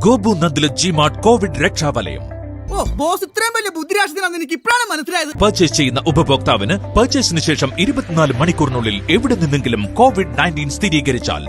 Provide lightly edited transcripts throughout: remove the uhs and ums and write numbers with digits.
Gopu Nandila G-Mart Covid രക്ഷാവലയം. Boss ഇത്രയും വലിയ ബുദ്ധിരാഷ്ട്രത്തിനാണെന്ന് എനിക്ക് ഇപ്പോഴാണ് മനസ്സിലായത്. പർച്ചേസ് ചെയ്യുന്ന ഉപഭോക്താവിന് പർച്ചേസിന് ശേഷം 24 മണിക്കൂറിനുള്ളിൽ എവിടെ നിന്നെങ്കിലും COVID-19 സ്ഥിരീകരിച്ചാൽ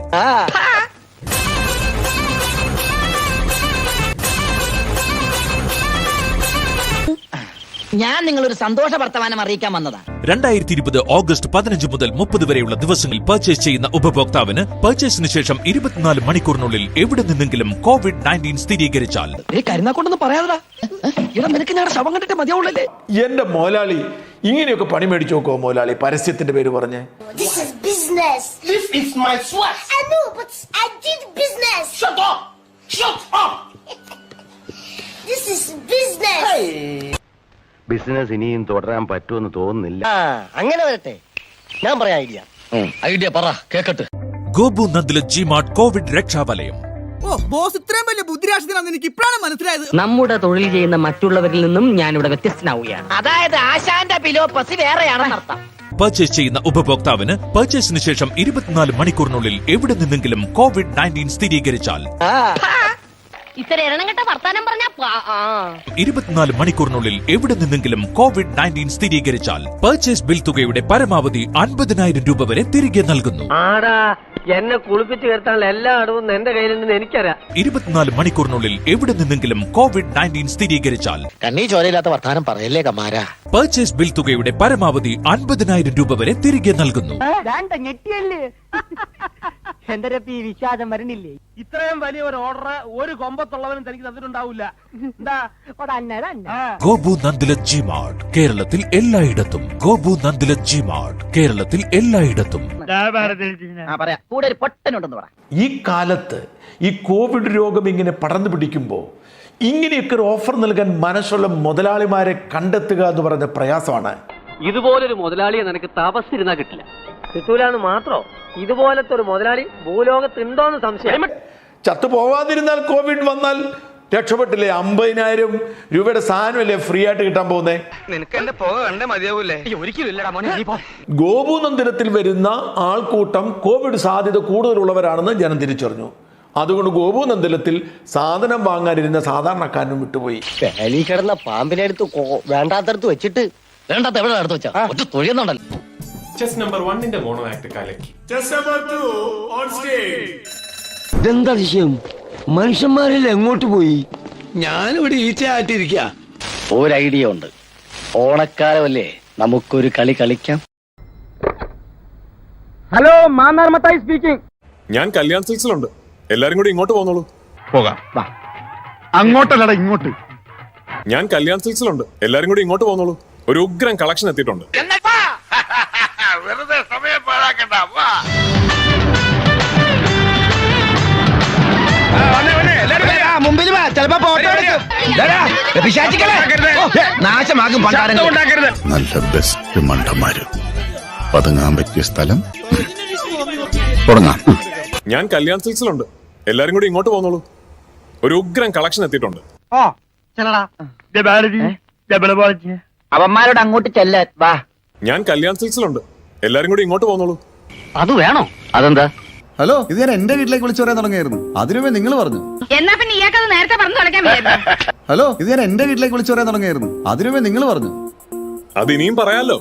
ഞാൻ നിങ്ങളൊരു സന്തോഷ വർത്തമാനം അറിയിക്കാൻ വന്നതാ. 2020 ഓഗസ്റ്റ് 15 മുതൽ 30 വരെയുള്ള ദിവസങ്ങളിൽ പർച്ചേസ് ചെയ്യുന്ന ഉപഭോക്താവിന് പർച്ചേസിന് ശേഷം 24 മണിക്കൂറിനുള്ളിൽ എവിടെ നിന്നെങ്കിലും COVID-19 സ്ഥിരീകരിച്ചാൽ കരുനാക്കൊണ്ടൊന്നും പറയാതാ. ഇവിടെ നിനക്ക് ഞങ്ങളുടെ ശവം കണ്ടിട്ട് മതിയാവുള്ളല്ലേ. എന്റെ മോലാളി ഇങ്ങനെയൊക്കെ പണി മേടിച്ചു നോക്കോ മോലാളി, പരസ്യത്തിന്റെ പേര് പറഞ്ഞ്. This is business. This is my sweat. I know, but I did business. Shut up. Shut up. This is business. Business ഇനിയും തുടരാൻ പറ്റുമെന്ന് തോന്നുന്നില്ല. അങ്ങനെ വരട്ടെ, ഞാൻ പറയാം ഐഡിയ പറ കേക്കട്ടെ. ഗോപു നന്ദില ജിമാർട്ട് കോവിഡ് രക്ഷാവലയം. ബോസ് ഇത്രയും വലിയ ബുദ്ധിരാഷ്ട്രത്തിനാണെന്ന് എനിക്ക് ഇപ്പോഴാണ് മനസ്സിലായത്. നമ്മുടെ തൊഴിൽ ചെയ്യുന്ന മറ്റുള്ളവരിൽ നിന്നും ഞാൻ ഇവിടെ വ്യത്യസ്തനാവുകയാണ്. അതായത് ആശാന്റെ പിലോപ്പസി വേറെയാണെന്ന് അർത്ഥം. പർച്ചേസ് ചെയ്യുന്ന ഉപഭോക്താവിന് പർച്ചേസിന് ശേഷം 24 മണിക്കൂറിനുള്ളിൽ എവിടെ നിന്നെങ്കിലും COVID-19 സ്ഥിരീകരിച്ചാൽ ഇത്ര എണ്ണംകെട്ട വർത്താനം പറഞ്ഞ 24 മണിക്കൂറിനുള്ളിൽ എവിടെ നിന്നെങ്കിലും COVID-19 സ്ഥിരീകരിച്ചാൽ പർച്ചേസ് ബിൽ തുകയുടെ പരമാവധി 50,000 രൂപ വരെ തിരികെ നൽകുന്നു. ആടാ, എന്നെ കുളിപ്പിച്ച് കയറ്റാനുള്ള എല്ലാ അടവും എന്റെ കയ്യിലുണ്ടെന്ന് എനിക്കറിയാം. 24 മണിക്കൂറിനുള്ളിൽ എവിടെ നിന്നെങ്കിലും COVID-19 സ്ഥിരീകരിച്ചാൽ കണ്ണീ ചോരയില്ലാത്ത വർത്താനം പറയല്ലേ കമാരാ. പർച്ചേസ് ബിൽ തുകയുടെ പരമാവധി 50,000 രൂപ വരെ തിരികെ നൽകുന്നു. ഞെട്ടിയല്ലേ എന്റെ രപ്പി വിശ്വാസം വരണില്ലേ? ഇത്രയും വലിയ ഒരു ഓർഡർ ഒരു കൊമ്പത്തുള്ളവനും തനിക്ക് തന്നിട്ടുണ്ടാവില്ല. എന്താ ഗോപു നന്ദില ജിമാർട്ട് കേരളത്തിൽ എല്ലായിടത്തും. ഗോപു നന്ദില ജിമാർട്ട് കേരളത്തിൽ എല്ലായിടത്തും. കൂടെ ഒരു പൊട്ടനുണ്ടെന്ന് പറ. ഈ കാലത്ത് ഈ കോവിഡ് രോഗം ഇങ്ങനെ പടർന്നു പിടിക്കുമ്പോൾ ഇങ്ങനെയൊക്കെ ഒരു ഓഫർ നൽകാൻ മനസ്സുള്ള മുതലാളിമാരെ കണ്ടെത്തുക എന്ന് പറഞ്ഞ പ്രയാസമാണ്. ഇതുപോലൊരു മുതലാളിയെ നിനക്ക് തപസ്സിരുന്നാ കിട്ടില്ല. കിട്ടൂലെന്ന് മാത്രോ, ഇതുപോലത്തെ ഒരു മുതലാളി ഭൂലോകത്തുണ്ടോന്ന് സംശയം. ചത്തുപോവാതിരുന്നാൽ കോവിഡ് വന്നാൽ രക്ഷപ്പെട്ടില്ലേ? 50,000 രൂപയുടെ സാധനമല്ലേ ഫ്രീ ആയിട്ട് കിട്ടാൻ പോകുന്നേ. നിനക്ക് എന്റെ പോക കണ്ടേ മതിയാവൂലേ? ഒരിക്കലും ഇല്ലടാ മോനെ. ഗോപു നന്ദിരത്തിൽ വരുന്ന ആൾക്കൂട്ടം കോവിഡ് സാധ്യത കൂടുതലുള്ളവരാണെന്ന് ജനം തിരിച്ചറിഞ്ഞു. അതുകൊണ്ട് ഗോപു നന്ദിലത്തിൽ സാധനം വാങ്ങാനിരുന്ന സാധാരണക്കാരനും വിട്ടുപോയി. ഈ കിടന്ന പാമ്പിനെ എടുത്ത് വേണ്ടാത്തടുത്ത് വെച്ചിട്ട് വേണ്ടാത്ത എവിടെ അടുത്ത് വെച്ചാ ഒറ്റ തൊഴിയുന്നുണ്ടല്ലോ. ചെസ് നമ്പർ 1 മോണോ ആക്ട് കലക്കി. ഇതെന്താ വിഷയം? മനുഷ്യന്മാരിൽ എങ്ങോട്ട് പോയി? ഞാനിവിടെ ഈച്ചയായിട്ടിരിക്ക. ഒരു ഐഡിയ ഉണ്ട്. ഓണക്കാലമല്ലേ, നമുക്കൊരു കളി കളിക്കാം. Hello, Mannar Mathai speaking. ഞാൻ കല്യാൺ സിൽക്സിലുണ്ട്, എല്ലാരും കൂടി ഇങ്ങോട്ട് പോന്നോളൂ. പോകാം. അങ്ങോട്ടല്ലടാ ഇങ്ങോട്ട്. ഞാൻ കല്യാൺ സിൽക്സിലുണ്ട്, എല്ലാരും കൂടി ഇങ്ങോട്ട് പോന്നോളൂ. ഒരു ഉഗ്രൻ കളക്ഷൻ എത്തിയിട്ടുണ്ട്. വെറുതെ സമയം പാഴാക്കണ്ട. മുമ്പിൽ ചിലപ്പോ ഫോട്ടോ നാശമാകും. നല്ല ബെസ്റ്റ് മണ്ടന്മാര് പതുങ്ങാൻ പറ്റിയ സ്ഥലം തുടങ്ങാം. ഞാൻ കല്യാൺ സിൽക്സിലുണ്ട്, എല്ലാരും കൂടി ഇങ്ങോട്ട് പോന്നോളൂ. ഒരു ഉഗ്രൻ കളക്ഷൻ എത്തിയിട്ടുണ്ട്. അവന്മാരോട് അങ്ങോട്ട് ചെല്ലാൻ വാ. ഞാൻ കല്യാൺ സിൽക്സിലുണ്ട്, എല്ലാരും കൂടി ഇങ്ങോട്ട് പോന്നോളൂ. അത് വേണോ? അതെന്താ? ഹലോ, ഇത് ഞാൻ എന്റെ വീട്ടിലേക്ക് വിളിച്ചു പറയാൻ തുടങ്ങിയായിരുന്നു. അതിനുമേ നിങ്ങൾ പറഞ്ഞു. എന്നാ പിന്നെ ഇയാൾക്കത് നേരത്തെ പറഞ്ഞു തുടക്കാൻ. ഹലോ, ഇത് ഞാൻ എന്റെ വീട്ടിലേക്ക് വിളിച്ചു പറയാൻ തുടങ്ങിയായിരുന്നു. അതിനുമേ നിങ്ങൾ പറഞ്ഞു. അത് ഇനിയും പറയാലോ.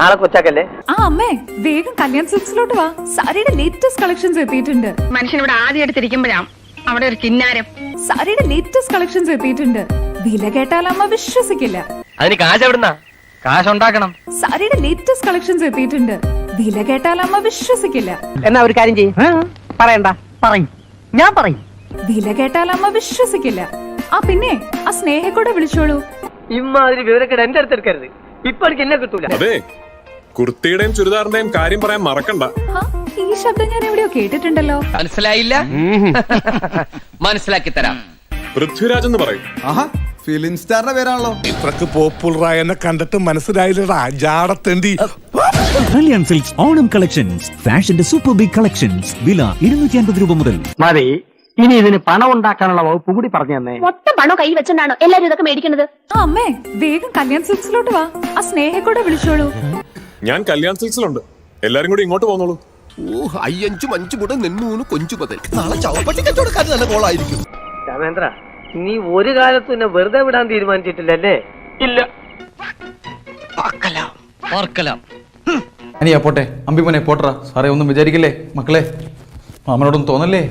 ആളെ കൊച്ചാക്കല്ലേ. അമ്മേ, വേഗം കല്യാൺ സിൽക്സിലോട്ട് വാ. സാരിയുടെ ലേറ്റസ്റ്റ് കളക്ഷൻസ് എത്തിയിട്ടുണ്ട്. മനുഷ്യൻ ഇവിടെ ആദ്യം എടുത്തിരിക്കുമ്പോഴാണ് അവിടെ ഒരു കിന്നാരം. സാരിയുടെ ലേറ്റസ്റ്റ് കളക്ഷൻസ് എത്തിയിട്ടുണ്ട്. വില കേട്ടാൽ അമ്മ വിശ്വസിക്കില്ല. അതിന് കാശ് എവിടുന്നാ? കാശ് ഉണ്ടാക്കണം. സാരിയുടെ ലേറ്റസ്റ്റ് കളക്ഷൻസ് എത്തിയിട്ടുണ്ട്. വില കേട്ടാൽ അമ്മ വിശ്വസിക്കില്ല. എന്നാ ഒരു കാര്യം ചെയ്യും, പറയണ്ട, പറയും, ഞാൻ പറയും. വില കേട്ടാൽ അമ്മ വിശ്വസിക്കില്ല. പിന്നെ ആ സ്നേഹക്കൂടെ വിളിച്ചോളൂ. ഇമ്മാതിരി വിവരക്കേട് എന്റെ അടുത്ത് എടുക്കരുത്. ഇപ്പൊ എനിക്ക് എന്നെ കിട്ടൂല. അതെ, കുർത്തിയുടെയും ചുരിദാറിന്റെയും കാര്യം പറയാൻ മറക്കണ്ട. ഈ ശബ്ദം ഞാൻ എവിടെയോ കേട്ടിട്ടുണ്ടല്ലോ. മനസ്സിലായില്ല? മനസ്സിലാക്കി തരാം. പൃഥ്വിരാജ് എന്ന് പറയും. ഫിലിം സ്റ്റാറിന്റെ പേരാണല്ലോ. ഇത്രക്ക് പോപ്പുലറായ എന്നെ കണ്ടിട്ട് മനസ്സിലായില്ലടാ ജാടത്തേണ്ടി. കല്യാൺ സിൽക്സ് ഓണം കളക്ഷൻസ്, ഫാഷന്റെ സൂപ്പർ ബിഗ് കളക്ഷൻസ്. വില 250 രൂപ മുതൽ. മതി. ഇനി ഇതിന് പണം ഉണ്ടാക്കാനുള്ള വകുപ്പ് കൂടി പറഞ്ഞു തന്നെ. മൊത്തം പണം കൈ വെച്ചോണ്ടാണോ എല്ലാരും ഇതൊക്കെ മേടിക്കുന്നത്? അമ്മേ, വേഗം കല്യാൺ സിൽക്സിലോട്ട് വാ. ആ സ്നേഹക്കൂടെ വിളിച്ചോളൂ. ഞാൻ കല്യാൺ സിൽക്സിലുണ്ട്, എല്ലാരും കൂടി ഇങ്ങോട്ട് പോന്നോളൂ. 5-5 കൂടെ നിന്നൂന്ന് കൊഞ്ചു പതൽ. നാളെ ചവപ്പട്ടി കച്ചവടക്കാർ നല്ല കോളായിരിക്കും. രാമേന്ദ്ര നീ ഒരു കാലത്തും എന്നെ വെറുതെ വിടാൻ തീരുമാനിച്ചിട്ടില്ലല്ലേ? ഇല്ല. അനിയാ പോട്ടെ, അമ്പിമോനെ പോട്ടറ. സാറേ ഒന്നും വിചാരിക്കല്ലേ മക്കളെ, മാമനോടൊന്നും തോന്നല്ലേ.